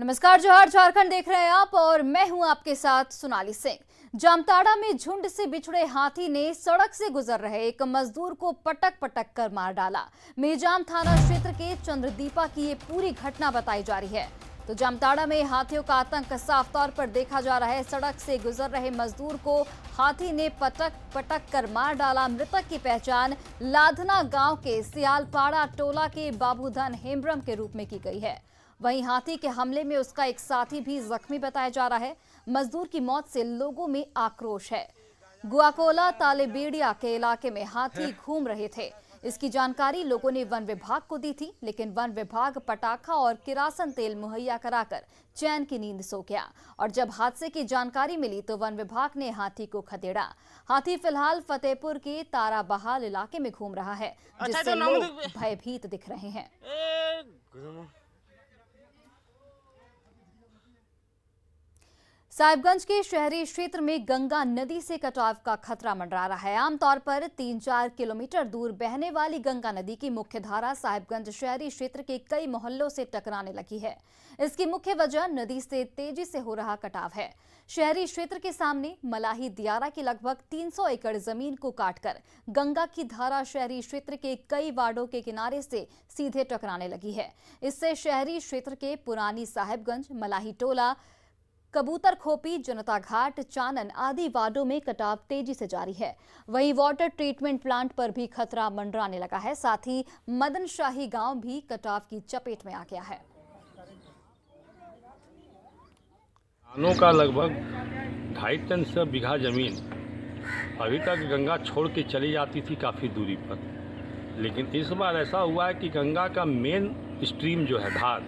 नमस्कार, जोहार, झारखंड देख रहे हैं आप और मैं हूं आपके साथ सोनाली सिंह। जामताड़ा में झुंड से बिछड़े हाथी ने सड़क से गुजर रहे एक मजदूर को पटक पटक कर मार डाला। मेजाम थाना क्षेत्र के चंद्रदीपा की ये पूरी घटना बताई जा रही है। तो जामताड़ा में हाथियों का आतंक साफ तौर पर देखा जा रहा है। सड़क से गुजर रहे मजदूर को हाथी ने पटक पटक कर मार डाला। मृतक की पहचान लाधना गांव के सियालपाड़ा टोला के बाबूधन हेम्ब्रम के रूप में की गई है। वहीं हाथी के हमले में उसका एक साथी भी जख्मी बताया जा रहा है। मजदूर की मौत से लोगों में आक्रोश है। गुआकोला तालेबेड़िया के इलाके में हाथी घूम रहे थे। इसकी जानकारी लोगों ने वन विभाग को दी थी, लेकिन वन विभाग पटाखा और किरासन तेल मुहैया कराकर चैन की नींद सो गया। और जब हादसे की जानकारी मिली तो वन विभाग ने हाथी को खदेड़ा। हाथी फिलहाल फतेहपुर के ताराबहाल इलाके में घूम रहा है, जिससे लोग भयभीत दिख रहे हैं। साहिबगंज के शहरी क्षेत्र में गंगा नदी से कटाव का खतरा मंडरा रहा है। आमतौर पर 3-4 किलोमीटर दूर बहने वाली गंगा नदी की मुख्य धारा साहिबगंज शहरी क्षेत्र के कई मोहल्लों से टकराने लगी है। इसकी मुख्य वजह नदी से तेजी से हो रहा कटाव है। शहरी क्षेत्र के सामने मलाही दियारा की लगभग 300 एकड़ जमीन को काटकर गंगा की धारा शहरी क्षेत्र के कई वार्डों के किनारे से सीधे टकराने लगी है। इससे शहरी क्षेत्र के पुरानी साहिबगंज, मलाही टोला, कबूतर खोपी, जनता घाट, चानन आदि वार्डों में कटाव तेजी से जारी है। वहीं वाटर ट्रीटमेंट प्लांट पर भी खतरा मंडराने लगा है। साथ ही मदन शाही गांव भी कटाव की चपेट में आ गया है। किसानों का लगभग 2.5 बीघा जमीन अभी तक गंगा छोड़ के चली जाती थी काफ़ी दूरी पर, लेकिन इस बार ऐसा हुआ है कि गंगा का मेन स्ट्रीम जो है धार,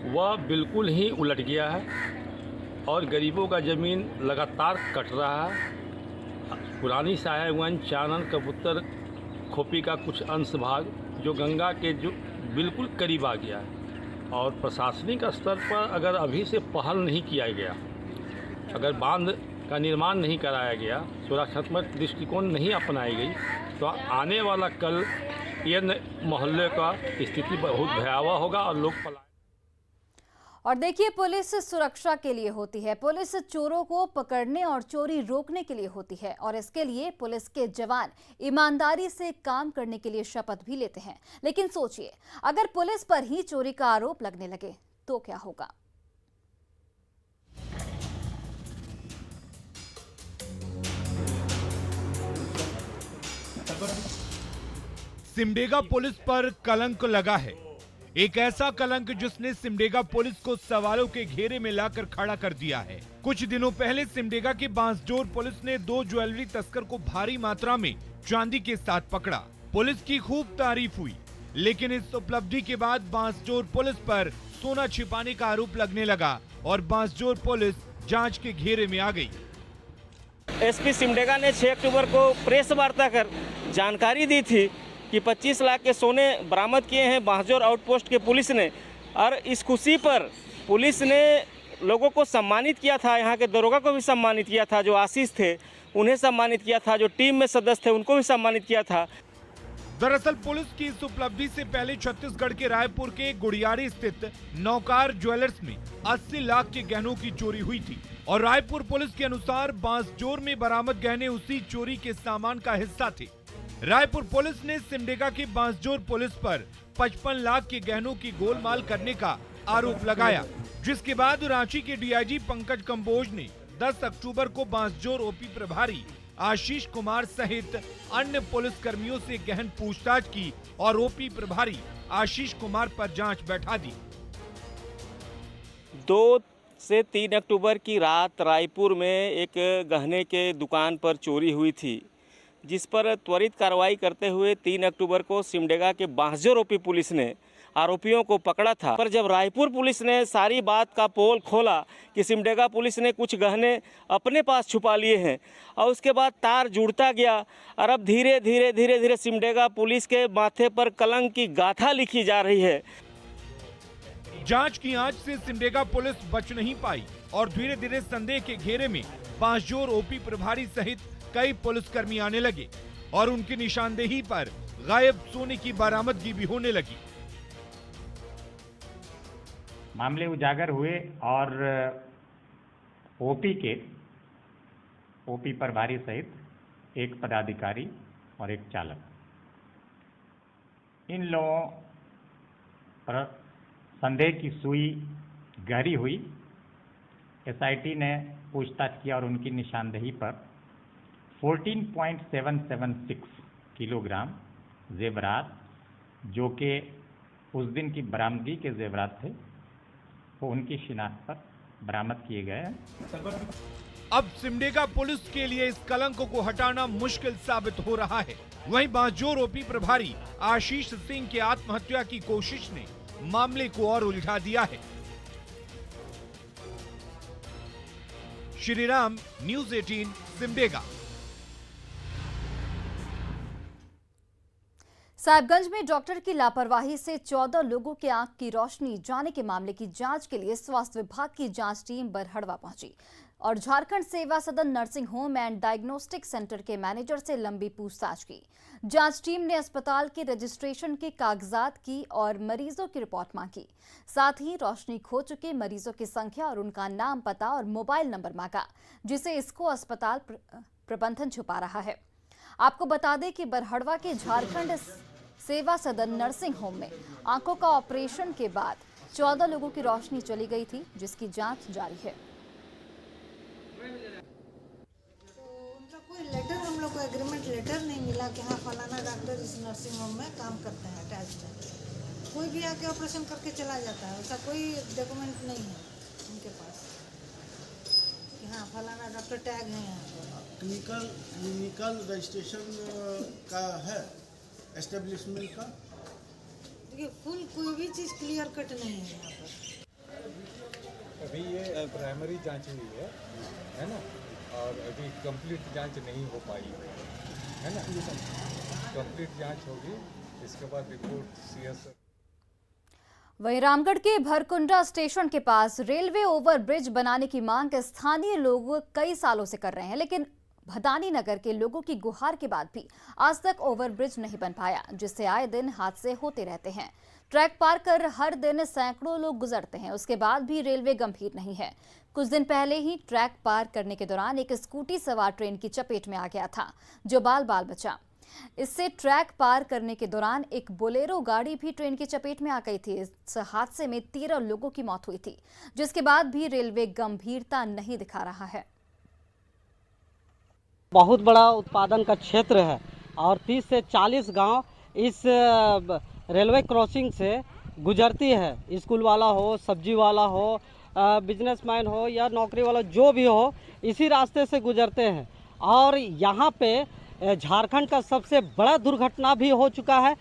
वह बिल्कुल ही उलट गया है और गरीबों का ज़मीन लगातार कट रहा है। पुरानी साहिबगंज, चानन, कबूतर खोपी का कुछ अंश भाग जो गंगा के जो बिल्कुल करीब आ गया है। और प्रशासनिक स्तर पर अगर अभी से पहल नहीं किया गया, अगर बांध का निर्माण नहीं कराया गया, सुरक्षात्मक दृष्टिकोण नहीं अपनाई गई, तो आने वाला कल ये मोहल्ले का स्थिति बहुत भयावह होगा और लोग पलायन। और देखिए, पुलिस सुरक्षा के लिए होती है, पुलिस चोरों को पकड़ने और चोरी रोकने के लिए होती है। और इसके लिए पुलिस के जवान ईमानदारी से काम करने के लिए शपथ भी लेते हैं। लेकिन सोचिए, अगर पुलिस पर ही चोरी का आरोप लगने लगे तो क्या होगा। सिमडेगा पुलिस पर कलंक लगा है। एक ऐसा कलंक जिसने सिमडेगा पुलिस को सवालों के घेरे में लाकर खड़ा कर दिया है। कुछ दिनों पहले सिमडेगा की बांसजोर पुलिस ने 2 ज्वेलरी तस्कर को भारी मात्रा में चांदी के साथ पकड़ा। पुलिस की खूब तारीफ हुई, लेकिन इस उपलब्धि के बाद बांसजोर पुलिस पर सोना छिपाने का आरोप लगने लगा और बांसजोर पुलिस जांच के घेरे में आ गई। एसपी सिमडेगा ने 6 अक्टूबर को प्रेस वार्ता कर जानकारी दी थी कि 25 लाख के सोने बरामद किए हैं बांसजोर आउटपोस्ट के पुलिस ने। और इस खुशी पर पुलिस ने लोगों को सम्मानित किया था, यहाँ के दरोगा को भी सम्मानित किया था, जो आशीष थे उन्हें सम्मानित किया था, जो टीम में सदस्य थे उनको भी सम्मानित किया था। दरअसल पुलिस की इस उपलब्धि से पहले छत्तीसगढ़ के रायपुर के गुड़ियाड़ी स्थित नौकार ज्वेलर्स में 80 लाख के गहनों की चोरी हुई थी। और रायपुर पुलिस के अनुसार बांसजोर में बरामद गहने उसी चोरी के सामान का हिस्सा थे। रायपुर पुलिस ने सिमडेगा की बांसजोर पुलिस पर 55 लाख के गहनों की गोलमाल करने का आरोप लगाया, जिसके बाद रांची के डीआईजी पंकज कंबोज ने 10 अक्टूबर को बांसजोर ओपी प्रभारी आशीष कुमार सहित अन्य पुलिस कर्मियों से गहन पूछताछ की और ओपी प्रभारी आशीष कुमार पर जांच बैठा दी। 2 से 3 अक्टूबर की रात रायपुर में एक गहने के दुकान पर चोरी हुई थी, जिस पर त्वरित कार्रवाई करते हुए 3 अक्टूबर को सिमडेगा के बांसजोर ओपी पुलिस ने आरोपियों को पकड़ा था। पर जब रायपुर पुलिस ने सारी बात का पोल खोला कि सिमडेगा पुलिस ने कुछ गहने अपने पास छुपा लिए हैं, और उसके बाद तार जुड़ता गया और अब धीरे धीरे सिमडेगा पुलिस के माथे पर कलंक की गाथा लिखी जा रही है। जांच की आंच से सिमडेगा पुलिस बच नहीं पाई और धीरे धीरे संदेह के घेरे में बांसजोर ओपी प्रभारी सहित कई पुलिसकर्मी आने लगे और उनकी निशानदेही पर गायब सोने की बरामदगी भी होने लगी। मामले उजागर हुए और ओपी प्रभारी सहित एक पदाधिकारी और एक चालक, इन लोगों पर संदेह की सुई गहरी हुई। एसआईटी ने पूछताछ किया और उनकी निशानदेही पर 14.776 किलोग्राम जेवरात, जो कि उस दिन की बरामदगी के जेवरात थे, वो उनकी शिनाख्त पर बरामद किए गए हैं। अब सिमडेगा पुलिस के लिए इस कलंक को हटाना मुश्किल साबित हो रहा है। वहीं बांजोर ओपी प्रभारी आशीष सिंह की आत्महत्या की कोशिश ने मामले को और उलझा दिया है। श्रीराम, न्यूज़ 18, सिमडेगा। साहिबगंज में डॉक्टर की लापरवाही से 14 लोगों के आंख की रोशनी जाने के मामले की जांच के लिए स्वास्थ्य विभाग की जांच टीम बरहड़वा पहुंची और झारखंड सेवा सदन nursing home and diagnostic centre के मैनेजर से लंबी पूछताछ की। जांच टीम ने अस्पताल के रजिस्ट्रेशन के कागजात की और मरीजों की रिपोर्ट मांगी। साथ ही रोशनी खो चुके मरीजों की संख्या और उनका नाम, पता और मोबाइल नंबर मांगा, जिसे इसको अस्पताल प्रबंधन छुपा रहा है। आपको बता दें कि बरहड़वा के झारखंड सेवा सदन नर्सिंग होम में आंखों का ऑपरेशन के बाद 14 लोगों की रोशनी चली गई थी, जिसकी जांच जारी है। तो उनका कोई लेटर, हम लोग को एग्रीमेंट लेटर नहीं मिला कि हाँ फलाना डॉक्टर इस नर्सिंग होम में काम करते हैं अटैच्ड। कोई भी आके ऑपरेशन करके चला जाता है, ऐसा कोई डॉक्यूमेंट नहीं है उनके पास कि हाँ फलाना डॉक्टर टैग है यहाँ पर। क्लिनिकल रजिस्ट्रेशन का है एस्टेब्लिशमेंट का। देखिए कोई भी चीज़ क्लियर कट नहीं है यहाँ पर। अभी ये प्राइमरी जांच हुई है ना, और अभी कंप्लीट जांच नहीं हो पाई है ना। कंप्लीट जांच होगी, इसके बाद रिपोर्ट सीएस। वहीं रामगढ़ के भरकुंडा स्टेशन के पास रेलवे ओवरब्रिज बनाने की मांग स्थानीय लोग कई सालों से कर रहे हैं, लेकिन भदानी नगर के लोगों की गुहार के बाद भी आज तक ओवरब्रिज नहीं बन पाया, जिससे आए दिन हादसे होते रहते हैं। ट्रैक पार कर हर दिन सैकड़ों लोग गुजरते हैं, उसके बाद भी रेलवे गंभीर नहीं है। कुछ दिन पहले ही ट्रैक पार करने के दौरान एक स्कूटी सवार ट्रेन की चपेट में आ गया था, जो बाल बाल बचा। इससे ट्रैक पार करने के दौरान एक बोलेरो गाड़ी भी ट्रेन की चपेट में आ गई थी। इस हादसे में 13 लोगों की मौत हुई थी, जिसके बाद भी रेलवे गंभीरता नहीं दिखा रहा है। बहुत बड़ा उत्पादन का क्षेत्र है और 30 से 40 गांव इस रेलवे क्रॉसिंग से गुजरती है। स्कूल वाला हो, सब्जी वाला हो, बिजनेसमैन हो या नौकरी वाला जो भी हो, इसी रास्ते से गुजरते हैं। और यहाँ पे झारखंड का सबसे बड़ा दुर्घटना भी हो चुका है।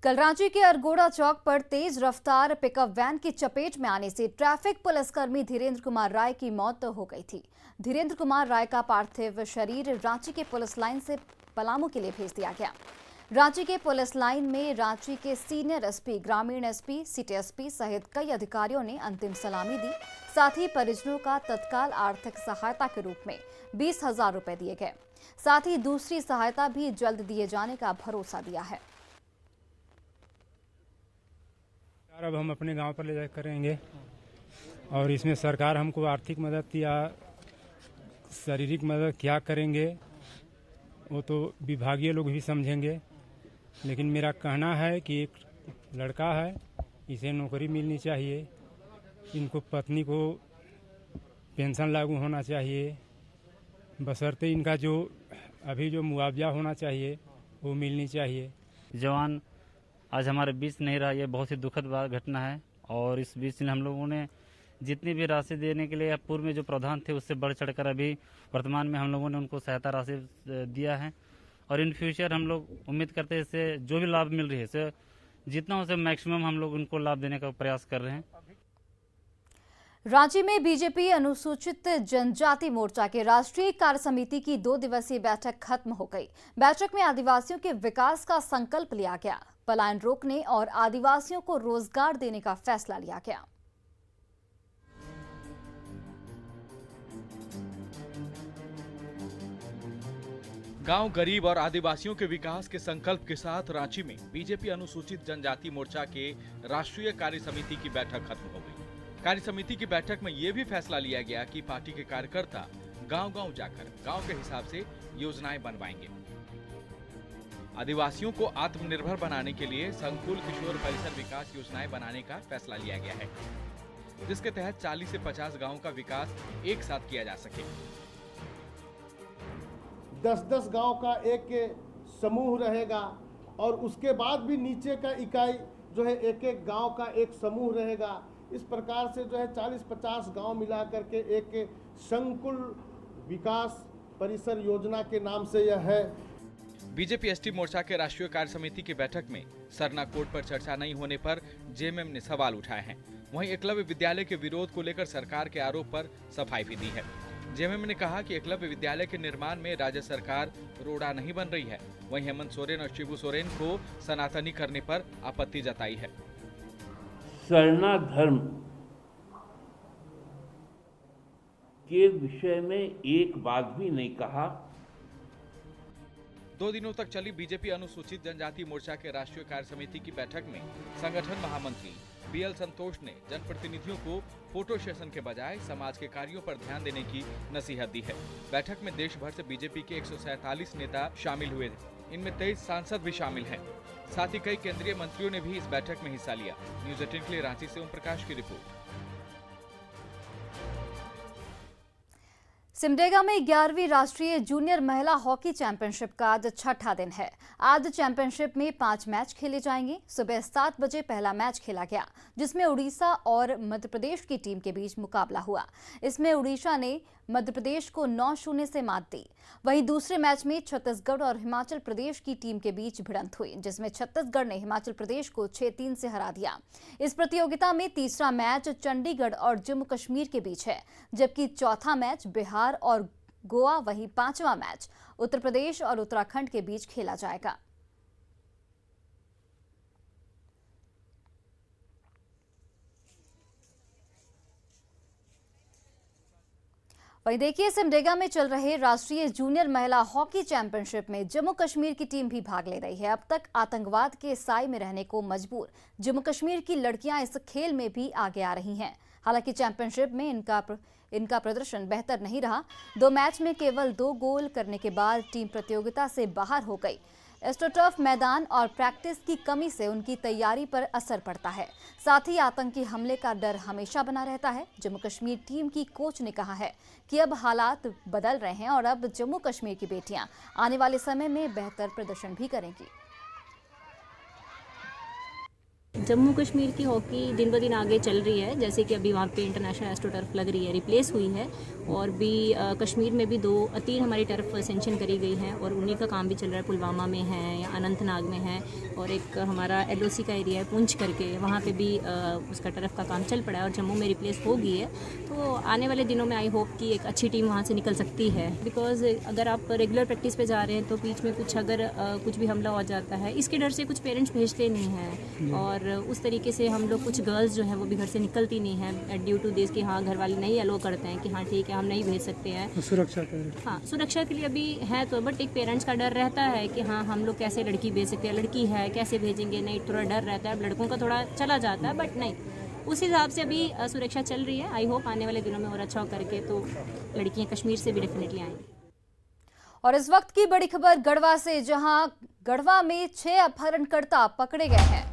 कल रांची के अरगोड़ा चौक पर तेज रफ्तार पिकअप वैन की चपेट में आने से ट्रैफिक पुलिसकर्मी धीरेन्द्र कुमार राय की मौत हो गई थी। धीरेन्द्र कुमार राय का पार्थिव शरीर रांची के पुलिस लाइन से पलामू के लिए भेज दिया गया। रांची के पुलिस लाइन में रांची के सीनियर एसपी, ग्रामीण एसपी, सिटी एसपी सहित कई अधिकारियों ने अंतिम सलामी दी। साथ ही परिजनों का तत्काल आर्थिक सहायता के रूप में 20,000 रुपए दिए गए। साथ ही दूसरी सहायता भी जल्द दिए जाने का भरोसा दिया है। अब हम अपने गांव पर ले जा करेंगे और इसमें सरकार हमको आर्थिक मदद या शारीरिक मदद क्या करेंगे वो तो विभागीय लोग भी समझेंगे, लेकिन मेरा कहना है कि एक लड़का है, इसे नौकरी मिलनी चाहिए, इनको पत्नी को पेंशन लागू होना चाहिए, बशर्ते इनका जो अभी जो मुआवजा होना चाहिए वो मिलनी चाहिए। जवान आज हमारे बीच नहीं रहा, ये बहुत ही दुखद घटना है। और इस बीच हम लोगों ने जितनी भी राशि देने के लिए पूर्व में जो प्रावधान थे उससे बढ़ चढ़कर अभी वर्तमान में हम लोगों ने उनको सहायता राशि दिया है। और इन फ्यूचर हम लोग उम्मीद करते हैं इससे जो भी लाभ मिल रही है इससे जितना हो सके मैक्सिमम हम लोग उनको लाभ देने का प्रयास कर रहे हैं। रांची में बीजेपी अनुसूचित जनजाति मोर्चा के राष्ट्रीय कार्य समिति की 2 दिवसीय बैठक खत्म हो गई। बैठक में आदिवासियों के विकास का संकल्प लिया गया, पलायन रोकने और आदिवासियों को रोजगार देने का फैसला लिया गया। गांव गरीब और आदिवासियों के विकास के संकल्प के साथ रांची में बीजेपी अनुसूचित जनजाति मोर्चा के राष्ट्रीय कार्य समिति की बैठक खत्म हो गई। कार्य समिति की बैठक में ये भी फैसला लिया गया कि पार्टी के कार्यकर्ता गांव-गांव जाकर गांव के हिसाब से योजनाएं बनवाएंगे। आदिवासियों को आत्मनिर्भर बनाने के लिए संकुल किशोर परिसर विकास योजनाएं बनाने का फैसला लिया गया है, जिसके तहत 40 से 50 गांवों का विकास एक साथ किया जा सके। 10-10 गांव का एक समूह रहेगा और उसके बाद भी नीचे का इकाई जो है एक गांव का एक समूह रहेगा। इस प्रकार से जो है 40-50 गांव मिला करके एक संकुल विकास परिसर योजना के नाम से यह है। बीजेपी एसटी मोर्चा के राष्ट्रीय कार्य समिति की बैठक में सरना कोड पर चर्चा नहीं होने पर जेएमएम ने सवाल उठाए हैं। वहीं एकलव्य विद्यालय के विरोध को लेकर सरकार के आरोप पर सफाई भी दी है। जेएमएम ने कहा कि एकलव्य विद्यालय के निर्माण में राज्य सरकार रोड़ा नहीं बन रही है। वहीं हेमंत सोरेन और शिबू सोरेन को सनातनी करने पर आपत्ति जताई है। सरना धर्म के विषय में एक बात भी नहीं कहा। 2 दिनों तक चली बीजेपी अनुसूचित जनजाति मोर्चा के राष्ट्रीय कार्य समिति की बैठक में संगठन महामंत्री बीएल संतोष ने जनप्रतिनिधियों को फोटो सेशन के बजाय समाज के कार्यों पर ध्यान देने की नसीहत दी है। बैठक में देश भर से बीजेपी के 147 नेता शामिल हुए थे। इनमें 23 सांसद भी शामिल हैं। साथ ही कई केंद्रीय मंत्रियों ने भी इस बैठक में हिस्सा लिया। न्यूज 18 के लिए रांची से ओम प्रकाश की रिपोर्ट। सिमडेगा में 11वीं राष्ट्रीय जूनियर महिला हॉकी चैंपियनशिप का आज छठा दिन है। आज चैंपियनशिप में 5 मैच खेले जाएंगे। सुबह 7 बजे पहला मैच खेला गया, जिसमें उड़ीसा और मध्य प्रदेश की टीम के बीच मुकाबला हुआ। इसमें उड़ीसा ने मध्य प्रदेश को 9-0 से मात दी। वहीं दूसरे मैच में छत्तीसगढ़ और हिमाचल प्रदेश की टीम के बीच भिड़ंत हुई, जिसमें छत्तीसगढ़ ने हिमाचल प्रदेश को 6-3 से हरा दिया। इस प्रतियोगिता में तीसरा मैच चंडीगढ़ और जम्मू कश्मीर के बीच है, जबकि चौथा मैच बिहार और गोवा, वहीं 5वां मैच उत्तर प्रदेश और उत्तराखंड के बीच खेला जाएगा। वहीं देखिए, सिमडेगा में चल रहे राष्ट्रीय जूनियर महिला हॉकी चैंपियनशिप में जम्मू कश्मीर की टीम भी भाग ले रही है। अब तक आतंकवाद के साए में रहने को मजबूर जम्मू कश्मीर की लड़कियां इस खेल में भी आगे आ रही हैं। हालांकि चैंपियनशिप में इनका प्रदर्शन बेहतर नहीं रहा। 2 मैच में केवल 2 गोल करने के बाद टीम प्रतियोगिता से बाहर हो गई। एस्ट्रोटर्फ मैदान और प्रैक्टिस की कमी से उनकी तैयारी पर असर पड़ता है। साथ ही आतंकी हमले का डर हमेशा बना रहता है। जम्मू कश्मीर टीम की कोच ने कहा है कि अब हालात बदल रहे हैं और अब जम्मू कश्मीर की बेटियां आने वाले समय में बेहतर प्रदर्शन भी करेंगी। जम्मू कश्मीर की हॉकी दिन ब दिन आगे चल रही है। जैसे कि अभी वहाँ पे इंटरनेशनल एस्ट्रो टर्फ लग रही है, रिप्लेस हुई है। और भी कश्मीर में भी 3 हमारी टर्फ सेंक्शन करी गई हैं और उन्हीं का काम भी चल रहा है। पुलवामा में है या अनंतनाग में है, और एक हमारा LOC का एरिया है पुंछ करके, वहाँ पे भी उसका टर्फ का काम चल पड़ा है और जम्मू में रिप्लेस हो गई है। तो आने वाले दिनों में आई होप कि एक अच्छी टीम वहाँ से निकल सकती है। बिकॉज अगर आप रेगुलर प्रैक्टिस पे जा रहे हैं तो बीच में कुछ भी हमला हो जाता है, इसके डर से कुछ पेरेंट्स भेजते नहीं हैं। और उस तरीके से हम लोग, कुछ गर्ल्स जो है वो भी घर से निकलती नहीं हैं ड्यू टू दिस कि हाँ घर वाले नहीं अलो करते हैं कि हाँ ठीक है हम नहीं भेज सकते हैं। तो सुरक्षा के लिए, हाँ सुरक्षा के लिए अभी है तो, बट एक पेरेंट्स का डर रहता है कि हाँ हम लोग कैसे लड़की भेज सकते हैं, लड़की है कैसे भेजेंगे, नहीं थोड़ा डर रहता है। लड़कों का थोड़ा चला जाता है, बट नहीं, उस हिसाब से अभी सुरक्षा चल रही है। आई होप आने वाले दिनों में और अच्छा करके तो लड़कियाँ कश्मीर से भी डेफिनेटली आएंगी। और इस वक्त की बड़ी खबर गढ़वा से, जहां गढ़वा में 6 अपहरणकर्ता पकड़े गए हैं।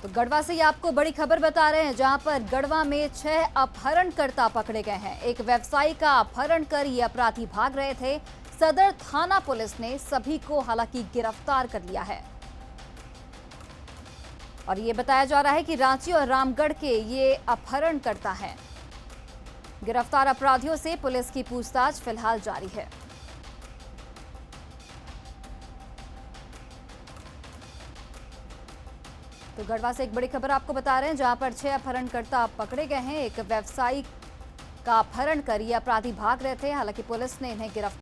तो गढ़वा से ये आपको बड़ी खबर बता रहे हैं, जहां पर गढ़वा में 6 अपहरणकर्ता पकड़े गए हैं। एक व्यवसायी का अपहरण कर ये अपराधी भाग रहे थे। सदर थाना पुलिस ने सभी को हालांकि गिरफ्तार कर लिया है और ये बताया जा रहा है कि रांची और रामगढ़ के ये अपहरणकर्ता हैं। गिरफ्तार अपराधियों से पुलिस की पूछताछ फिलहाल जारी है। तो गढ़वा से एक बड़ी खबर आपको बता रहे हैं, जहां पर 6 अपहरणकर्ता पकड़े गए हैं। एक व्यवसायी का अपहरण कर ये अपराधी भाग रहे थे। हालांकि पुलिस ने इन्हें गिरफ्तार